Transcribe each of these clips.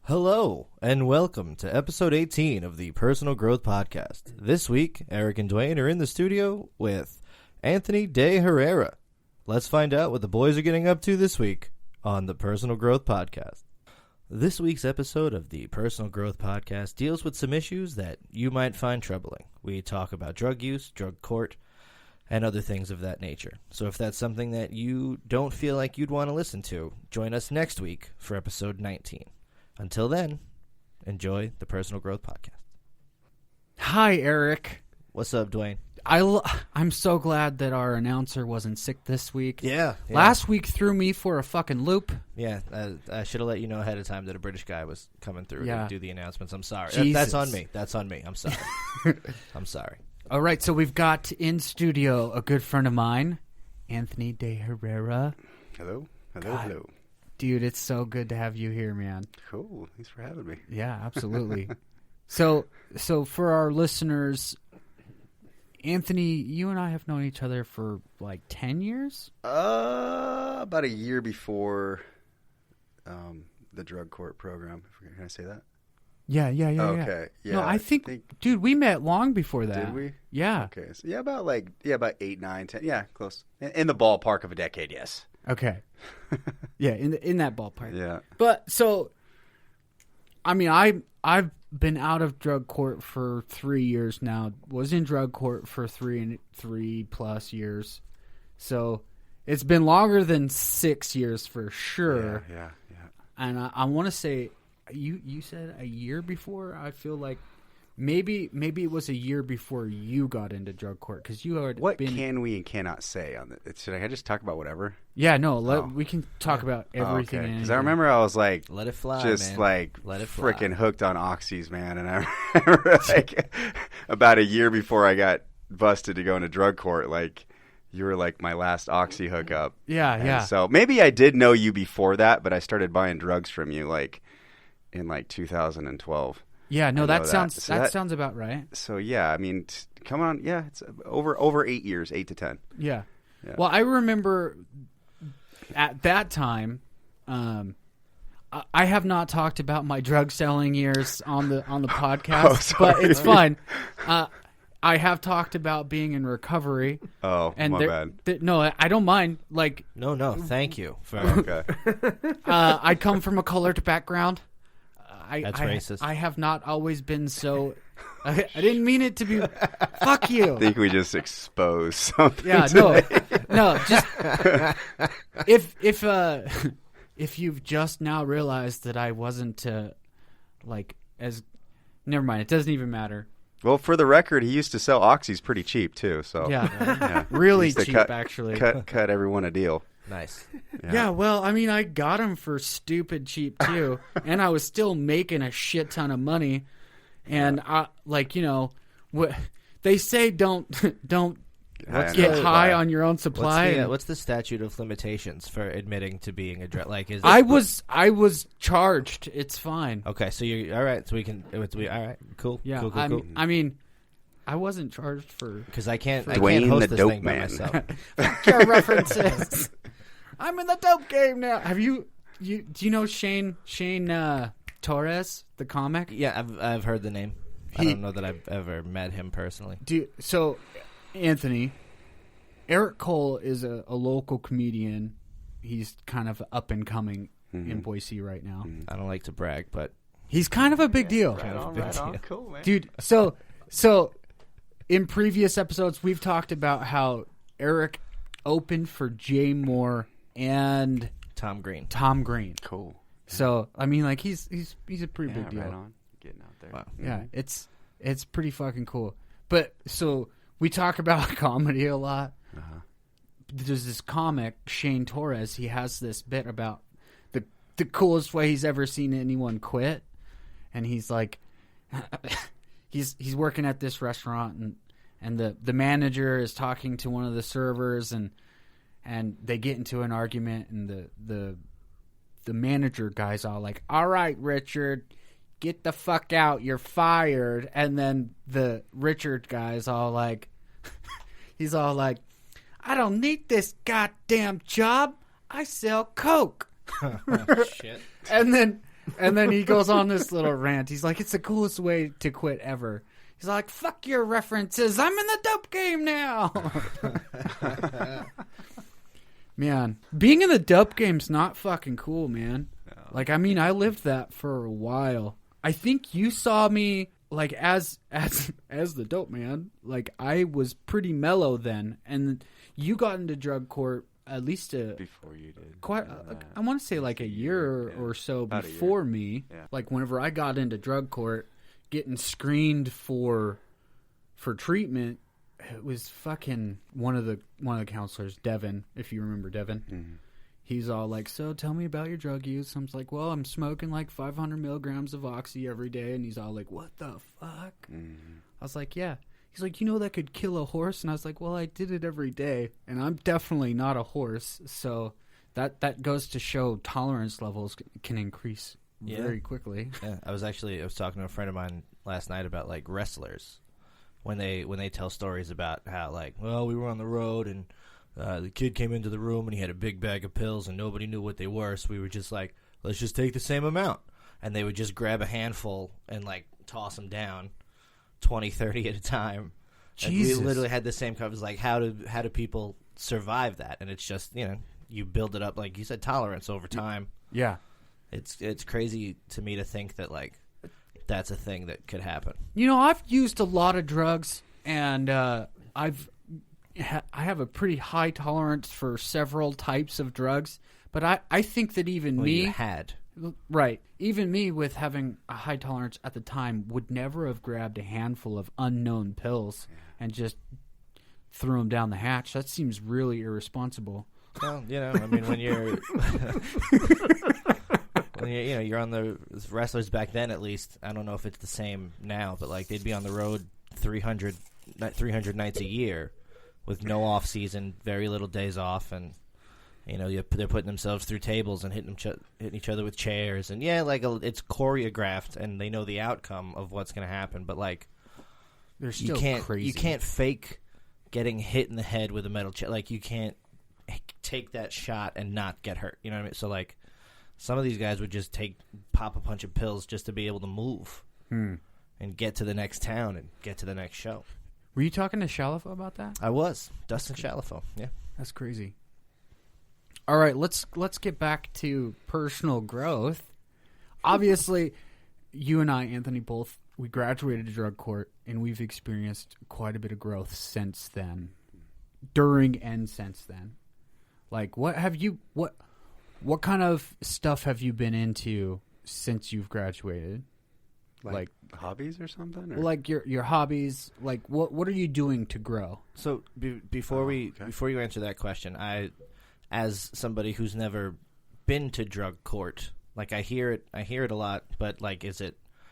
Hello, and welcome to episode 18 of the Personal Growth Podcast. This week, Eric and Dwayne are in the studio with Anthony Deherrara. Let's find out what the boys are getting up to this week on the Personal Growth Podcast. This week's episode of the Personal Growth Podcast deals with some issues that you might find troubling. We talk about drug use, drug court, and other things of that nature. So if that's something that you don't feel like you'd want to listen to, join us next week for episode 19. Until then, enjoy the Personal Growth Podcast. Hi, Eric. What's up, Dwayne? I'm so glad that our announcer wasn't sick this week. Yeah. Last week threw me for a fucking loop. Yeah, I should have let you know ahead of time that a British guy was coming through to do the announcements. I'm sorry. Jesus. That's on me. I'm sorry. I'm sorry. All right, so we've got in studio a good friend of mine, Anthony Deherrara. Hello. God. Dude, it's so good to have you here, man. Cool. Thanks for having me. Yeah, absolutely. So for our listeners, Anthony, you and I have known each other for like 10 years? About a year before the drug court program. Can I say that? Yeah. Okay. Yeah. No, I think, dude, we met long before that. Did we? Yeah. Okay. So about 8, 9, 10. Yeah, close. In the ballpark of a decade, yes. Okay. Yeah, in that ballpark. Yeah. But so, I mean, I've been out of drug court for 3 years now. Was in drug court for 3+ years. So it's been longer than 6 years for sure. Yeah. And I want to say, you said a year before. I feel like maybe it was a year before you got into drug court because you had What can we and cannot say on it? Should I just talk about whatever? Yeah, no. We can talk about everything. Because I remember I was like, let it fly, just man. like Let it fly. freaking hooked on oxys, man. And I remember like about a year before I got busted to go into drug court, like you were like my last oxy hookup. Yeah. So maybe I did know you before that, but I started buying drugs from you like in like 2012. Yeah, no, that sounds So that sounds about right. So yeah, I mean, come on, yeah, it's over 8 years, 8 to 10. Yeah. Well, I remember at that time, I have not talked about my drug selling years on the podcast, but it's fine. I have talked about being in recovery. Oh, and my bad. No, I don't mind. Like, No, thank you. Okay. I come from a colored background. That's racist. I have not always been so. I didn't mean it to be. Fuck you. I think we just exposed something. Yeah, no. Just if you've just now realized that I wasn't never mind. It doesn't even matter. Well, for the record, he used to sell oxys pretty cheap too. So yeah. Really cheap actually. Cut everyone a deal. Nice. Yeah, well, I mean, I got them for stupid cheap too, and I was still making a shit ton of money. And what they say, don't get high on your own supply. What's the statute of limitations for admitting to being a drug? Like, I was charged. It's fine. Okay, so you're all right. So we can. All right, cool. Yeah, cool. I mean, I wasn't charged for because I can't Dwayne host the this dope thing by man. myself. Fuck your references. I'm in the dope game now. Have do you know Shane Torres, the comic? Yeah, I've heard the name. I don't know that I've ever met him personally. So, Anthony, Eric Cole is a local comedian. He's kind of up and coming in Boise right now. I don't like to brag, but he's kind of a big deal. Right on. Cool, man. Dude, so in previous episodes, we've talked about how Eric opened for Jay Moore and Tom Green. Cool. So I mean, like he's a pretty big deal. Right on. Getting out there. Wow. Yeah, it's pretty fucking cool. But so we talk about comedy a lot. Uh-huh. There's this comic, Shane Torres. He has this bit about the coolest way he's ever seen anyone quit, and he's like, he's working at this restaurant, and the manager is talking to one of the servers, and they get into an argument, and the manager guy's all like, "All right, Richard, get the fuck out, you're fired." And then the Richard guy's all like, he's all like, "I don't need this goddamn job. I sell coke." Shit. And then And then he goes on this little rant. He's like, it's the coolest way to quit ever. He's like, fuck your references. I'm in the dope game now. Man, being in the dope game's not fucking cool, man. No. Like, I mean, I lived that for a while. I think you saw me, like, as the dope man. Like, I was pretty mellow then. And you got into drug court at least before you did. I want to say like a year or so before me. Yeah. Like, whenever I got into drug court, getting screened for treatment, it was fucking one of the counselors, Devin, if you remember Devin. Mm-hmm. He's all like, so tell me about your drug use. I'm like, well, I'm smoking like 500 milligrams of Oxy every day. And he's all like, what the fuck? Mm-hmm. I was like, yeah. He's like, you know that could kill a horse? And I was like, well, I did it every day. And I'm definitely not a horse. So that goes to show tolerance levels can increase very quickly. Yeah, I was talking to a friend of mine last night about, like, wrestlers. When they tell stories about how, like, well, we were on the road and the kid came into the room and he had a big bag of pills and nobody knew what they were, so we were just like, let's just take the same amount. And they would just grab a handful and, like, toss them down 20, 30 at a time. Jesus. And we literally had the same conversation, like, how do people survive that? And it's just, you know, you build it up, like you said, tolerance over time. Yeah. It's crazy to me to think that, like, that's a thing that could happen. You know, I've used a lot of drugs, and I have a pretty high tolerance for several types of drugs. But I think that even you had. Right. Even me, with having a high tolerance at the time, would never have grabbed a handful of unknown pills and just threw them down the hatch. That seems really irresponsible. Well, you know, I mean, when you're... you're on the wrestlers back then, at least. I don't know if it's the same now, but, like, they'd be on the road 300 nights a year with no off season, very little days off, and you know they're putting themselves through tables and hitting each other with chairs, and it's choreographed, and they know the outcome of what's going to happen. But, like, they're still crazy. You can't fake getting hit in the head with a metal chair. Like, you can't take that shot and not get hurt. You know what I mean? So, like, some of these guys would just pop a bunch of pills just to be able to move and get to the next town and get to the next show. Were you talking to Shalafo about that? I was. Dustin Shalafo, yeah. That's crazy. All right, let's get back to personal growth. Obviously, you and I, Anthony, we graduated drug court, and we've experienced quite a bit of growth since then, during and since then. Like, what kind of stuff have you been into since you've graduated? Like hobbies or something? Or? Like your hobbies. Like, what are you doing to grow? So before you answer that question, as somebody who's never been to drug court, like, I hear it a lot, but, like,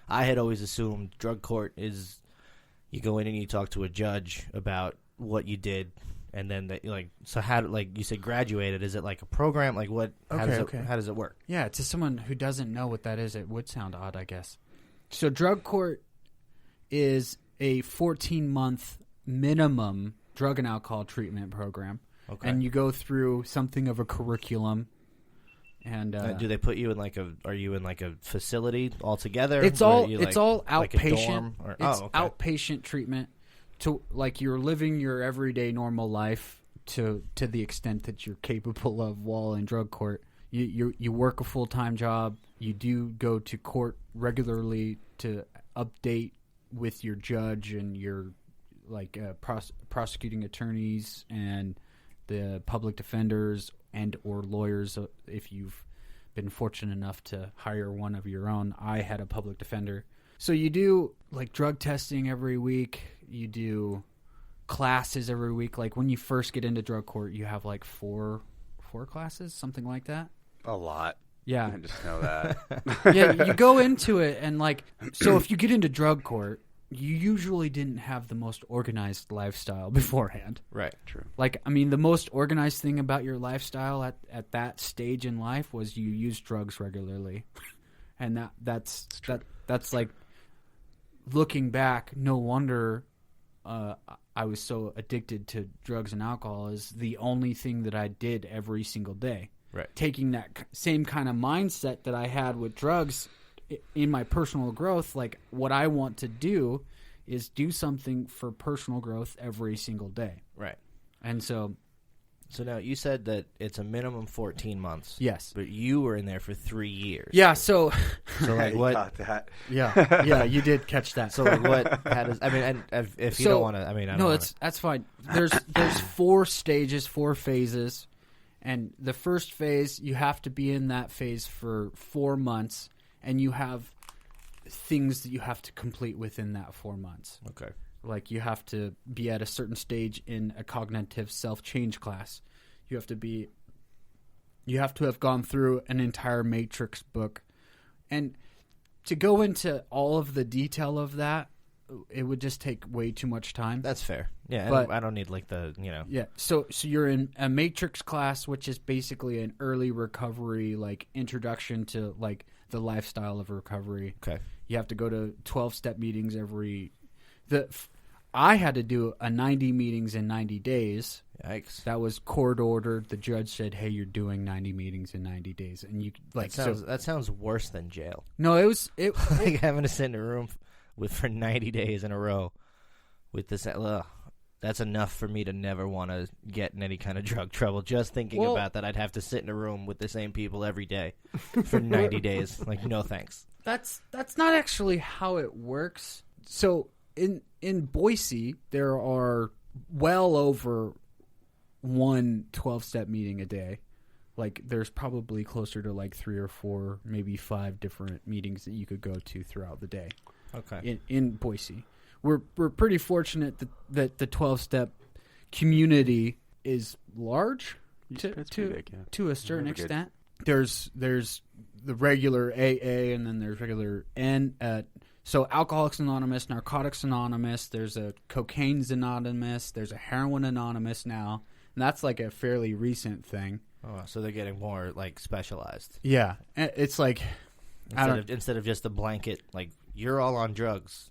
I had always assumed drug court is you go in and you talk to a judge about what you did. And then, so how, like you said, graduated, is it like a program? Like, what, how does it work? Yeah, to someone who doesn't know what that is, it would sound odd, I guess. So drug court is a 14-month minimum drug and alcohol treatment program. Okay. And you go through something of a curriculum. And do they put you in are you in like a facility altogether? It's all outpatient. Like a dorm it's outpatient treatment. To, like, you're living your everyday normal life to the extent that you're capable of while in drug court. You work a full-time job. You do go to court regularly to update with your judge and your, like, prosecuting attorneys and the public defenders and or lawyers if you've been fortunate enough to hire one of your own. I had a public defender. So you do, like, drug testing every week. You do classes every week. Like, when you first get into drug court, you have, like, four classes, something like that. A lot. Yeah. I just know that. Yeah, you go into it, and, like, so if you get into drug court, you usually didn't have the most organized lifestyle beforehand. Right, true. Like, I mean, the most organized thing about your lifestyle at that stage in life was you use drugs regularly. And that's like, looking back, no wonder I was so addicted to drugs and alcohol, is the only thing that I did every single day. taking that same kind of mindset that I had with drugs in my personal growth. Like, what I want to do is do something for personal growth every single day. Right. And so now you said that it's a minimum 14 months. Yes. But you were in there for 3 years. Yeah, so like You what? got that. yeah, you did catch that. So like what? How does? I mean, and if you don't want to, I mean, I don't wanna, that's fine. There's 4 stages, 4 phases, and the first phase you have to be in that phase for 4 months, and you have things that you have to complete within that 4 months. Okay. Like, you have to be at a certain stage in a cognitive self-change class. You have to have gone through an entire Matrix book. And to go into all of the detail of that, it would just take way too much time. That's fair. Yeah, But- I don't need like the, Yeah, so you're in a Matrix class, which is basically an early recovery, like, introduction to, like, the lifestyle of recovery. Okay. You have to go to 12-step meetings I had to do a 90 meetings in 90 days. Yikes. That was court ordered. The judge said, "Hey, you're doing 90 meetings in 90 days," and you like That sounds worse than jail. No, it Like having to sit in a room for 90 days in a row with this. That's enough for me to never want to get in any kind of drug trouble. Just thinking about that, I'd have to sit in a room with the same people every day for 90 days. Like, no thanks. That's not actually how it works. So in Boise, there are well over one 12-step meeting a day. Like, there's probably closer to like 3 or 4, maybe 5 different meetings that you could go to throughout the day. Okay. In Boise, we're pretty fortunate that the 12-step community is large It's pretty big, yeah. to a certain Very good. extent. There's the regular AA, and then there's regular so Alcoholics Anonymous, Narcotics Anonymous, there's a Cocaine's Anonymous, there's a Heroin Anonymous now, and that's like a fairly recent thing. Oh, so they're getting more like specialized. Yeah, it's like Instead of just a blanket, like, you're all on drugs.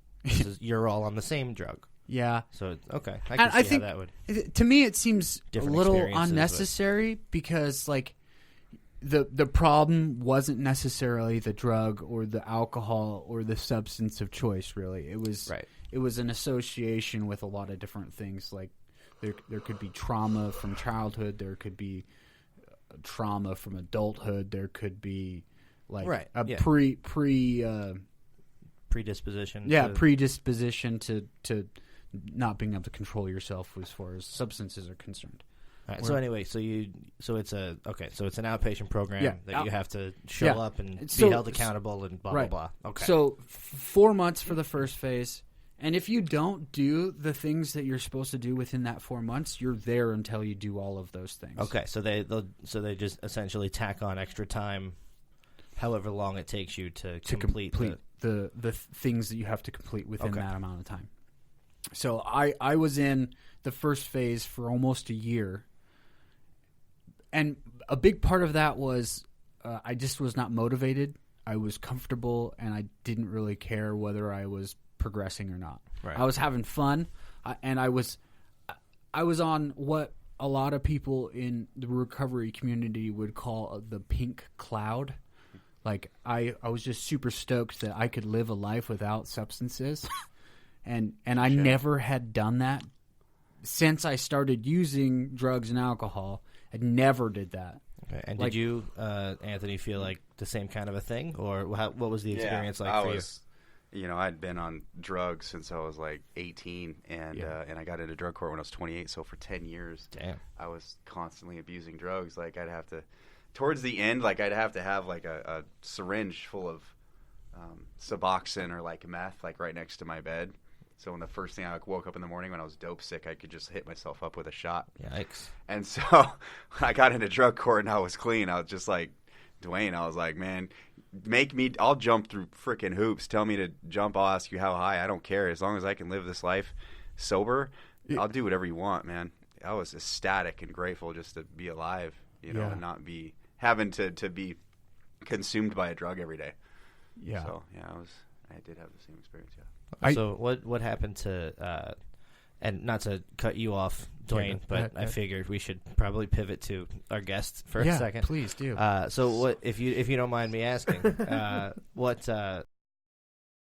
You're all on the same drug. Yeah. So okay, I And can see I think how that would. to me it seems Different a little experiences, unnecessary because, like, the problem wasn't necessarily the drug or the alcohol or the substance of choice. Really, it was Right. It was an association with a lot of different things. Like, there could be trauma from childhood. There could be trauma from adulthood. There could be like a predisposition. predisposition to not being able to control yourself as far as substances are concerned. All right, so anyway, so it's an outpatient program that you have to show up and be held accountable and blah blah blah. Okay. So 4 months for the first phase, and if you don't do the things that you're supposed to do within that 4 months, you're there until you do all of those things. Okay, so they just essentially tack on extra time, however long it takes you to complete the things that you have to complete within that amount of time. So I was in the first phase for almost a year. And a big part of that was I just was not motivated. I was comfortable, and I didn't really care whether I was progressing or not. Right. I was having fun, and I was on what a lot of people in the recovery community would call the pink cloud. Like, I was just super stoked that I could live a life without substances, and I never had done that since I started using drugs and alcohol. I never did that. Okay. And did you, Anthony, feel like the same kind of a thing, or what was the experience like for you? I'd been on drugs since I was like 18, and I got into drug court when I was 28. So for 10 years, I was constantly abusing drugs. Like, I'd have to, towards the end, like, I'd have to have like a syringe full of Suboxone or like meth, like, right next to my bed. So when the first thing I woke up in the morning when I was dope sick, I could just hit myself up with a shot. Yikes. And so when I got into drug court and I was clean, I was just like, Dwayne, I was like, man, I'll jump through freaking hoops. Tell me to jump, I'll ask you how high. I don't care. As long as I can live this life sober, I'll do whatever you want, man. I was ecstatic and grateful just to be alive, and not be having to be consumed by a drug every day. Yeah. So, I did have the same experience, So what happened to And not to cut you off, Dwayne, but I figured we should probably pivot to our guest for a second. Please do. So what if you don't mind me asking, what